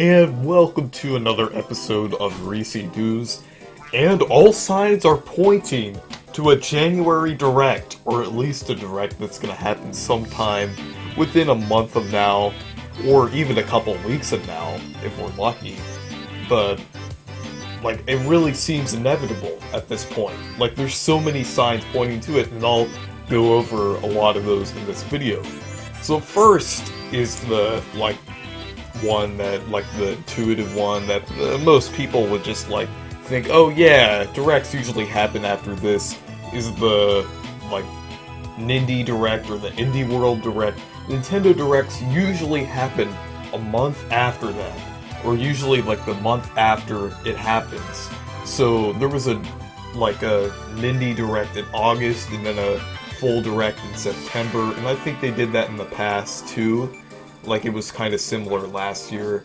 and welcome to another episode of Reecee News. And all signs are pointing to a January Direct, or at least a Direct that's going to happen sometime within a month of now, or even a couple weeks of now, if we're lucky. But, it really seems inevitable at this point. There's so many signs pointing to it, and I'll go over a lot of those in this video. So first is the, one that, the intuitive one that most people would just, think, oh yeah, Directs usually happen after this, is the, Nindie Direct or the Indie World Direct. Nintendo Directs usually happen a month after that, or usually, the month after it happens. So, there was a Nindie Direct in August, and then a full Direct in September, and I think they did that in the past, too. It was kind of similar last year,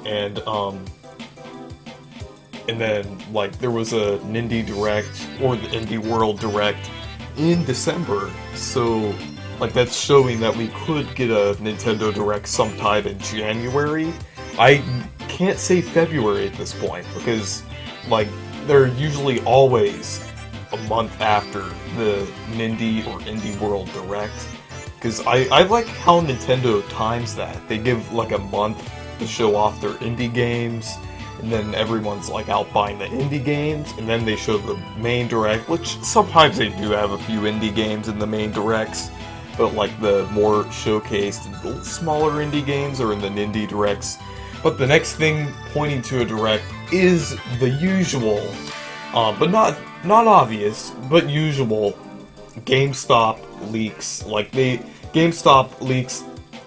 and then, there was a Nindie Direct, or the Indie World Direct, in December, so, that's showing that we could get a Nintendo Direct sometime in January. I can't say February at this point, because, they're usually always a month after the Nindie or Indie World Direct. Because I like how Nintendo times that. They give, a month to show off their indie games, and then everyone's, out buying the indie games, and then they show the main Direct, which sometimes they do have a few indie games in the main Directs, but, the more showcased, the smaller indie games are in the Nindie Directs. But the next thing pointing to a Direct is the usual, but not obvious, but usual GameStop leaks. GameStop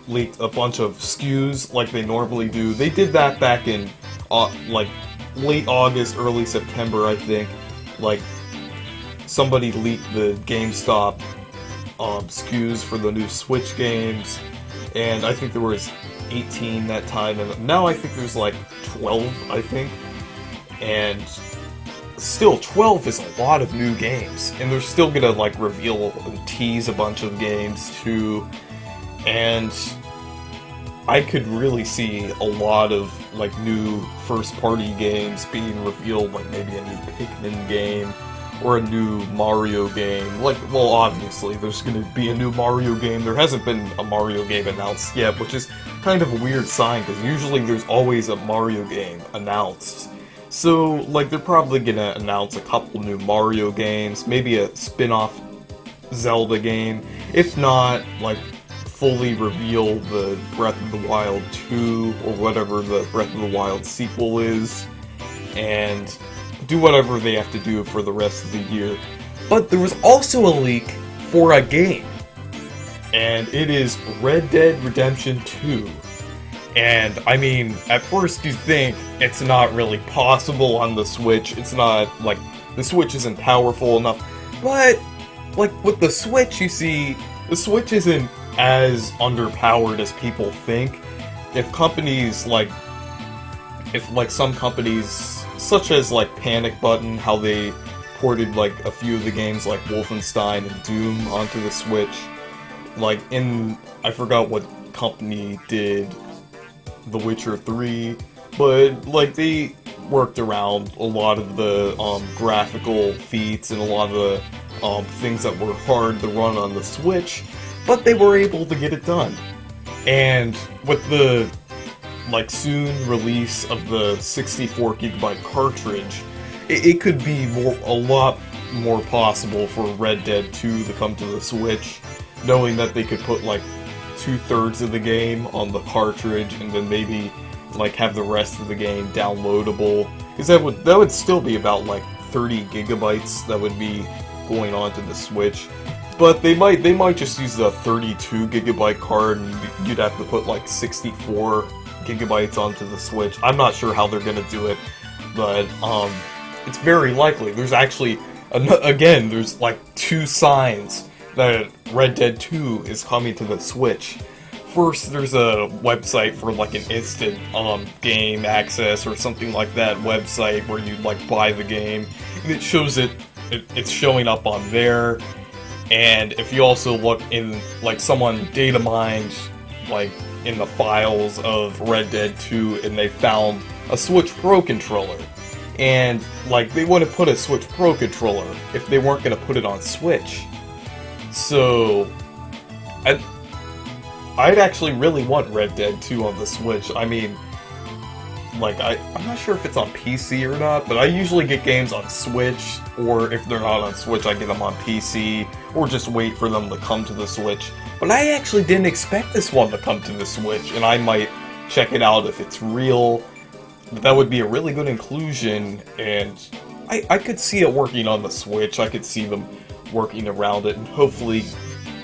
leaked a bunch of SKUs like they normally do. They did that back in late August, early September, I think. Somebody leaked the GameStop SKUs for the new Switch games, and I think there was 18 that time, and now I think there's 12, I think. And still, 12 is a lot of new games, and they're still gonna reveal and tease a bunch of games too, and I could really see a lot of new first-party games being revealed, maybe a new Pikmin game, or a new Mario game. Well, obviously, there's gonna be a new Mario game. There hasn't been a Mario game announced yet, which is kind of a weird sign, because usually there's always a Mario game announced. So, they're probably gonna announce a couple new Mario games, maybe a spin-off Zelda game. If not, fully reveal the Breath of the Wild 2, or whatever the Breath of the Wild sequel is, and do whatever they have to do for the rest of the year. But there was also a leak for a game, and it is Red Dead Redemption 2. And, I mean, at first you think it's not really possible on the Switch. It's not, the Switch isn't powerful enough. But, with the Switch, you see, the Switch isn't as underpowered as people think. If companies, if some companies, such as, Panic Button, how they ported, a few of the games like Wolfenstein and Doom onto the Switch. I forgot what company did The Witcher 3, but, they worked around a lot of the, graphical feats and a lot of the, things that were hard to run on the Switch, but they were able to get it done. And with the, soon release of the 64GB cartridge, it could be a lot more possible for Red Dead 2 to come to the Switch, knowing that they could put, 2/3 of the game on the cartridge, and then maybe have the rest of the game downloadable, because that would still be about 30 gigabytes that would be going onto the Switch. But they might just use the 32 gigabyte card, and you'd have to put 64 gigabytes onto the Switch. I'm not sure how they're gonna do it, but it's very likely. There's actually again, there's two signs that Red Dead 2 is coming to the Switch. First, there's a website for an instant game access or something like that website where you buy the game, and it shows it's showing up on there. And if you also look in, someone data mined like, in the files of Red Dead 2, and they found a Switch Pro controller. And, like, they wouldn't put a Switch Pro controller if they weren't going to put it on Switch. So, I'd actually really want Red Dead 2 on the Switch. I mean, like, I'm not sure if it's on PC or not, but I usually get games on Switch, or if they're not on Switch, I get them on PC, or just wait for them to come to the Switch. But I actually didn't expect this one to come to the Switch, and I might check it out if it's real. That would be a really good inclusion, and I could see it working on the Switch. I could see them working around it, and hopefully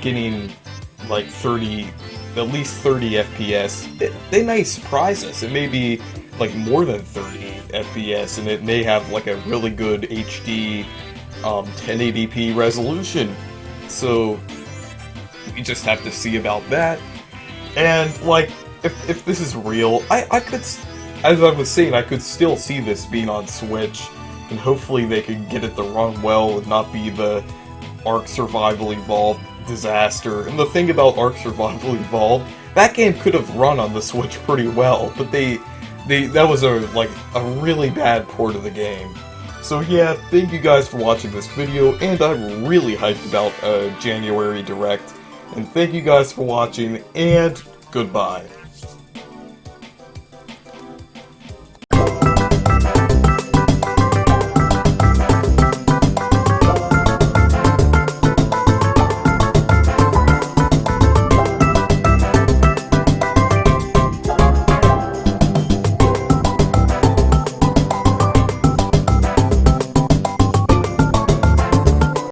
getting, like, at least 30 FPS. They may surprise us. It may be like more than 30 FPS, and it may have like a really good HD 1080p resolution. So we just have to see about that. And like, if this is real, I could, as I was saying, I could still see this being on Switch, and hopefully they could get it to run well and not be the Ark Survival Evolved disaster. And the thing about Ark Survival Evolved, that game could have run on the Switch pretty well, but that was a really bad port of the game. So yeah, thank you guys for watching this video, and I'm really hyped about January Direct. And thank you guys for watching, and goodbye.